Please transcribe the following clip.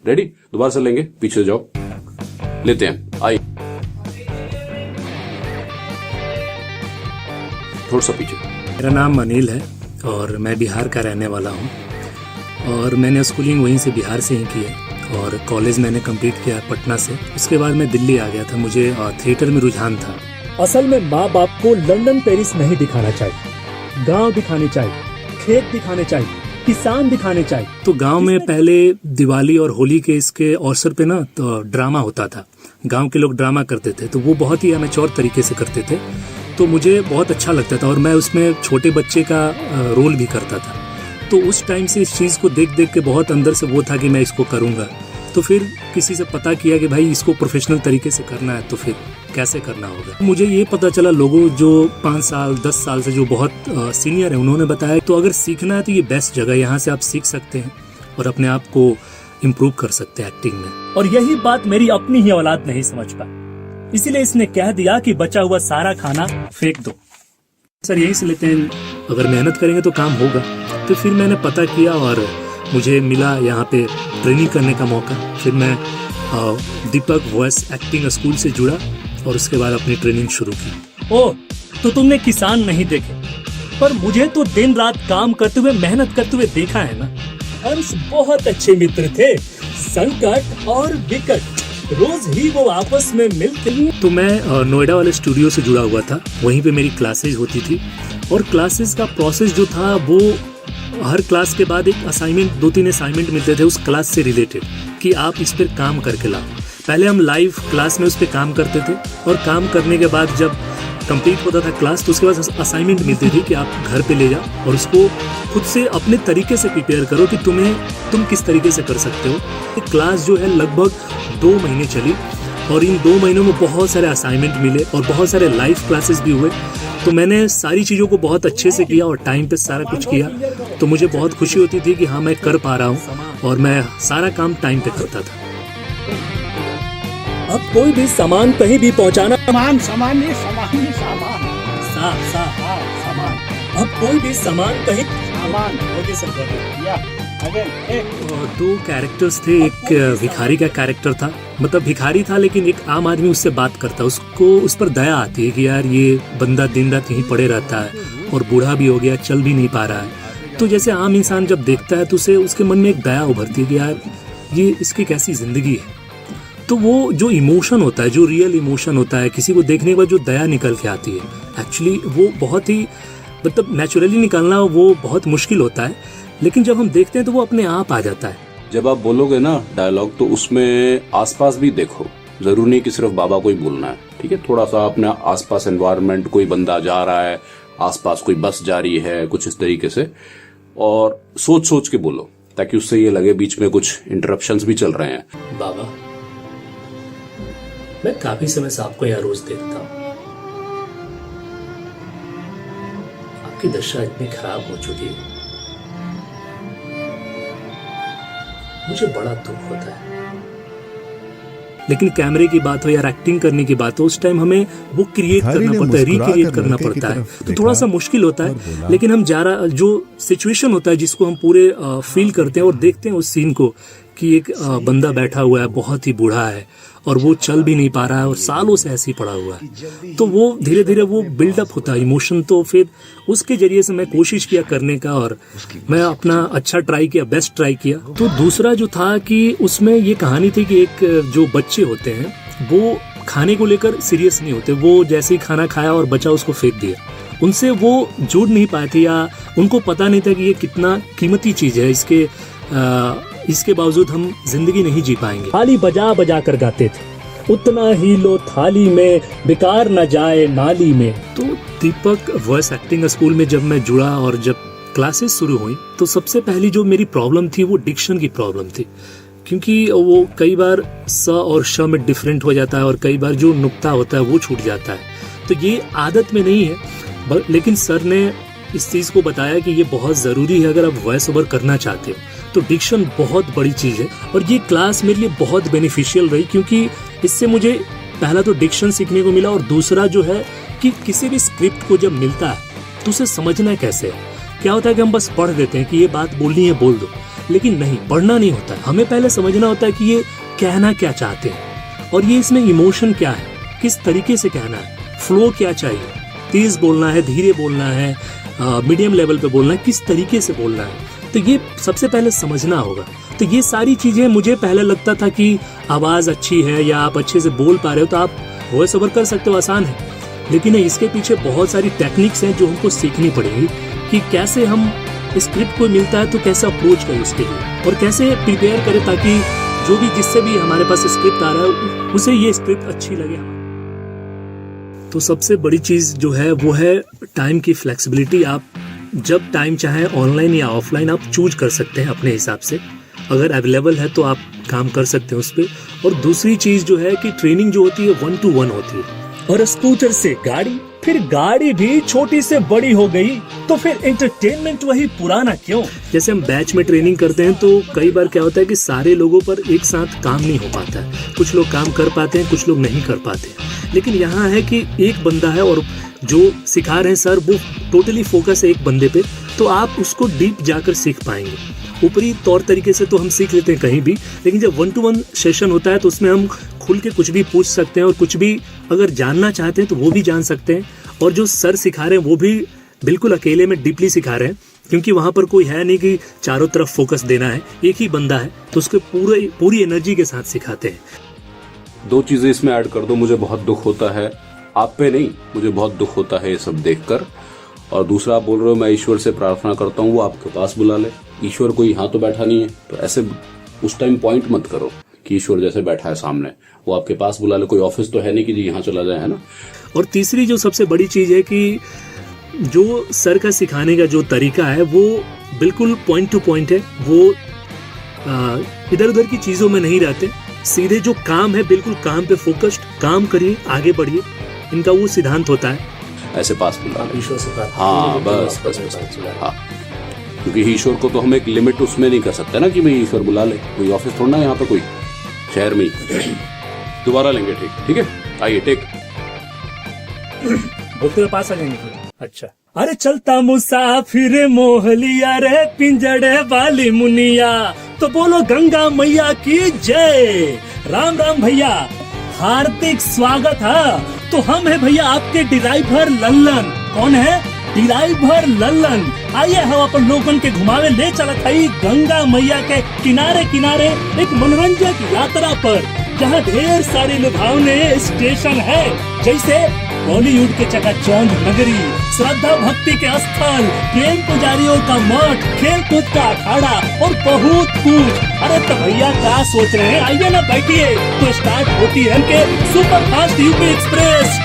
Ready? दोबारा से लेंगे, पीछे जाओ, लेते हैं, आई थोड़ा सा पीछे। मेरा नाम अनिल है और मैं बिहार का रहने वाला हूँ और मैंने स्कूलिंग वहीं से बिहार से ही की है और कॉलेज मैंने कंप्लीट किया पटना से। उसके बाद मैं दिल्ली आ गया था, मुझे थिएटर में रुझान था। असल में माँ बाप को लंदन पेरिस नहीं दिखाना चाहिए, गांव दिखाने चाहिए, खेत दिखाने चाहिए, किसान दिखाने चाहिए। तो गांव में पहले दिवाली और होली के इसके अवसर पे ना तो ड्रामा होता था, गांव के लोग ड्रामा करते थे, तो वो बहुत ही अमेच्योर तरीके से करते थे, तो मुझे बहुत अच्छा लगता था और मैं उसमें छोटे बच्चे का रोल भी करता था। तो उस टाइम से इस चीज़ को देख देख के बहुत अंदर से वो था कि मैं इसको करूँगा। तो फिर किसी से पता किया कि भाई इसको प्रोफेशनल तरीके से करना है, तो फिर कैसे करना होगा। मुझे ये पता चला, लोगों जो 5 साल 10 साल से जो बहुत सीनियर है उन्होंने बताया तो अगर सीखना है तो ये बेस्ट जगह, यहाँ से आप सीख सकते हैं और अपने आप को इम्प्रूव कर सकते हैं एक्टिंग में। और यही बात मेरी अपनी ही औलाद नहीं समझ पाई, इसीलिए इसने कह दिया कि बचा हुआ सारा खाना फेंक दो। सर यहीं से लेते हैं, अगर मेहनत करेंगे तो काम होगा। तो फिर मैंने पता किया और मुझे मिला यहाँ पे ट्रेनिंग करने का मौका। फिर मैं दीपक वॉइस एक्टिंग स्कूल से जुड़ा और उसके बाद अपनी ट्रेनिंग शुरू की। ओह, तो तुमने किसान नहीं देखे, पर मुझे तो दिन रात काम करते हुए मेहनत करते हुए देखा है ना। हंस बहुत अच्छे मित्र थे, संकट और विकट रोज ही वो आपस में मिलते। तो मैं नोएडा वाले स्टूडियो से जुड़ा हुआ था, वहीं पे मेरी क्लासेज होती थी और क्लासेस का प्रोसेस जो था वो हर क्लास के बाद एक असाइनमेंट, 2-3 असाइनमेंट मिलते थे उस क्लास से रिलेटेड कि आप इस पर काम करके लाओ। पहले हम लाइव क्लास में उस पर काम करते थे और काम करने के बाद जब कंप्लीट होता था क्लास तो उसके बाद असाइनमेंट मिलती थी कि आप घर पे ले जाओ और उसको खुद से अपने तरीके से प्रिपेयर करो कि तुम किस तरीके से कर सकते हो। ये क्लास जो है लगभग 2 महीने चली और इन 2 महीनों में बहुत सारे असाइनमेंट मिले और बहुत सारे लाइव क्लासेस भी हुए। तो मैंने सारी चीज़ों को बहुत अच्छे से किया और टाइम पे सारा कुछ किया, तो मुझे बहुत खुशी होती थी कि हाँ मैं कर पा रहा हूँ और मैं सारा काम टाइम पे करता था। अब कोई भी सामान कहीं भी पहुंचाना, सामान अब कोई भी सामान कहीं और 2 कैरेक्टर्स थे, एक भिखारी का कैरेक्टर था, मतलब भिखारी था लेकिन एक आम आदमी उससे बात करता, उसको उस पर दया आती है कि यार ये बंदा दिन रात यहीं पड़े रहता है और बूढ़ा भी हो गया, चल भी नहीं पा रहा है। तो जैसे आम इंसान जब देखता है तो उसे उसके मन में एक दया उभरती है कि यार ये इसकी कैसी जिंदगी है। तो वो जो इमोशन होता है, जो रियल इमोशन होता है, किसी को देखने के बाद जो दया निकल के आती है, एक्चुअली वो बहुत ही मतलब नेचुरली निकालना वो बहुत मुश्किल होता है, लेकिन जब हम देखते हैं तो वो अपने आप आ जाता है। जब आप बोलोगे ना डायलॉग तो उसमें आसपास भी देखो, जरूरी नहीं कि सिर्फ बाबा को ही बोलना है, ठीक है? थोड़ा सा अपना आसपास एनवायरनमेंट, कोई बंदा जा रहा है, आसपास कोई बस जा रही है, कुछ इस तरीके से, और सोच सोच के बोलो ताकि उससे ये लगे बीच में कुछ इंटरप्शंस भी चल रहे हैं। बाबा, मैं काफी समय से आपको यहाँ रोज देखता हूँ, आपकी दशा इतनी खराब हो चुकी है, मुझे बड़ा दुख होता है। लेकिन कैमरे की बात हो या एक्टिंग करने की बात हो, उस टाइम हमें वो क्रिएट करना पड़ता है, रिक्रिएट करना पड़ता है, तो थोड़ा सा मुश्किल होता है। लेकिन हम जो सिचुएशन होता है जिसको हम पूरे फील करते हैं और देखते हैं उस सीन को कि एक बंदा बैठा हुआ है, बहुत ही बूढ़ा है और वो चल भी नहीं पा रहा है और सालों से ऐसे ही पड़ा हुआ है, तो वो धीरे धीरे वो बिल्डअप होता है इमोशन। तो फिर उसके जरिए से मैं कोशिश किया करने का और मैं अपना अच्छा ट्राई किया, बेस्ट ट्राई किया। तो दूसरा जो था कि उसमें ये कहानी थी कि एक जो बच्चे होते हैं वो खाने को लेकर सीरियस नहीं होते, वो जैसे ही खाना खाया और बचा उसको फेंक दिया, उनसे वो जुड़ नहीं पाए थे या उनको पता नहीं था कि ये कितना कीमती चीज़ है, इसके बावजूद हम जिंदगी नहीं जी पाएंगे। थाली बजा बजा कर गाते थे, उतना ही लो थाली में, बेकार न जाए नाली में। तो दीपक वॉइस एक्टिंग स्कूल में जब मैं जुड़ा और जब क्लासेस शुरू हुई तो सबसे पहली जो मेरी प्रॉब्लम थी वो डिक्शन की प्रॉब्लम थी, क्योंकि वो कई बार स और श में डिफरेंट हो जाता है और कई बार जो नुक्ता होता है वो छूट जाता है। तो ये आदत में नहीं है, लेकिन सर ने इस चीज़ को बताया कि ये बहुत ज़रूरी है अगर आप वॉइस ओवर करना चाहते हो। तो डिक्शन बहुत बड़ी चीज़ है और ये क्लास मेरे लिए बहुत बेनिफिशियल रही, क्योंकि इससे मुझे पहला तो डिक्शन सीखने को मिला और दूसरा जो है कि किसी भी स्क्रिप्ट को जब मिलता है तो उसे समझना कैसे है। क्या होता है कि हम बस पढ़ देते हैं कि ये बात बोलनी है बोल दो, लेकिन नहीं, पढ़ना नहीं होता है। हमें पहले समझना होता है कि ये कहना क्या चाहते हैं और ये इसमें इमोशन क्या है, किस तरीके से कहना है, फ्लो क्या चाहिए, तेज बोलना है, धीरे बोलना है, मीडियम लेवल पे बोलना है, किस तरीके से बोलना है। तो ये सबसे पहले समझना होगा। तो ये सारी चीजें मुझे पहले लगता था कि आवाज अच्छी है या आप अच्छे से बोल पा रहे हो तो आप वॉइस ओवर कर सकते हो, आसान है। लेकिन इसके पीछे बहुत सारी टेक्निक्स हैं जो हमको सीखनी पड़ेगी कि कैसे हम स्क्रिप्ट को मिलता है तो कैसे अप्रोच करें उसके लिए और कैसे प्रिपेयर करें ताकि जो भी जिससे भी हमारे पास स्क्रिप्ट आ रहा है उसे ये स्क्रिप्ट अच्छी लगे। तो सबसे बड़ी चीज जो है वो है टाइम की फ्लेक्सिबिलिटी। आप जब टाइम चाहे ऑनलाइन या ऑफलाइन आप चूज कर सकते हैं अपने हिसाब से, अगर अवेलेबल है तो आप काम कर सकते हैं उस पर। और दूसरी चीज जो है कि ट्रेनिंग जो होती है 1-to-1 होती है। और स्कूटर से गाड़ी, फिर गाड़ी भी छोटी से बड़ी हो गई, तो फिर एंटरटेनमेंट वही पुराना क्यों? जैसे हम बैच में ट्रेनिंग करते हैं तो कई बार क्या होता है कि सारे लोगों पर एक साथ काम नहीं हो पाता है। कुछ लोग काम कर पाते हैं, कुछ लोग नहीं कर पाते। लेकिन यहाँ है कि एक बंदा है और जो सिखा रहे हैं सर वो टोटली फोकस है एक बंदे पे, तो आप उसको डीप जाकर सीख पाएंगे। ऊपरी तौर तरीके से तो हम सीख लेते हैं कहीं भी, लेकिन जब 1-to-1 सेशन होता है तो उसमें हम खुल के कुछ भी पूछ सकते हैं और कुछ भी अगर जानना चाहते हैं तो वो भी जान सकते हैं। और जो सर सिखा रहे हैं वो भी बिल्कुल अकेले में डीपली सिखा रहे हैं, क्योंकि वहां पर कोई है नहीं कि चारों तरफ फोकस देना है, एक ही बंदा है तो उसके पूरी एनर्जी के साथ सिखाते हैं। 2 चीजें इसमें ऐड कर दो। मुझे बहुत दुख होता है, आप पे नहीं, मुझे बहुत दुख होता है ये सब देखकर। और दूसरा, आप बोल रहे हो मैं ईश्वर से प्रार्थना करता हूँ वो आपके पास बुला ले। ईश्वर कोई यहाँ तो बैठा नहीं है, तो ऐसे उस टाइम पॉइंट मत करो कि ईश्वर जैसे बैठा है सामने, वो आपके पास बुला ले। कोई ऑफिस तो है नहीं कि जी यहाँ चला जाए, है ना। और तीसरी जो सबसे बड़ी चीज है कि जो सर का सिखाने का जो तरीका है वो बिल्कुल पॉइंट टू पॉइंट है। वो इधर उधर की चीजों में नहीं रहते, सीधे जो काम है बिल्कुल काम पे फोकस्ड, काम करिए, आगे बढ़िए, इनका वो सिद्धांत होता है। ऐसे पास बुला ले। ईश्वर से बात, हाँ बस, हाँ, क्योंकि ईश्वर को तो हम एक लिमिट उसमें नहीं कर सकते ना कि भाई ईश्वर बुला ले। कोई ऑफिस थोड़ा ना यहाँ पे, कोई शहर में ही। दोबारा लेंगे, ठीक है, आइए टेक। बुक पास आ जाएंगे फिर। अच्छा, अरे चलता मुसाफिर मोह लिया रे पिंजड़े वाली मुनिया, तो बोलो गंगा मैया की जय। राम राम भैया, हार्दिक स्वागत है। तो हम है भैया आपके ड्राइवर लल्लन। कौन है? ड्राइवर लल्लन। आइए हम अपन लोगन के घुमावे ले चलत हई गंगा मैया के किनारे किनारे एक मनोरंजक यात्रा पर, जहाँ ढेर सारे लुभावने स्टेशन है, जैसे बॉलीवुड के चकाचौंध नगरी, श्रद्धा भक्ति के स्थल, प्रेम पुजारियों का मठ, खेल कूद का अखाड़ा और बहुत कुछ। अरे तो भैया क्या सोच रहे हैं, आइए ना बैठिए। तो स्टार्ट होती है के सुपर फास्ट यूपी एक्सप्रेस।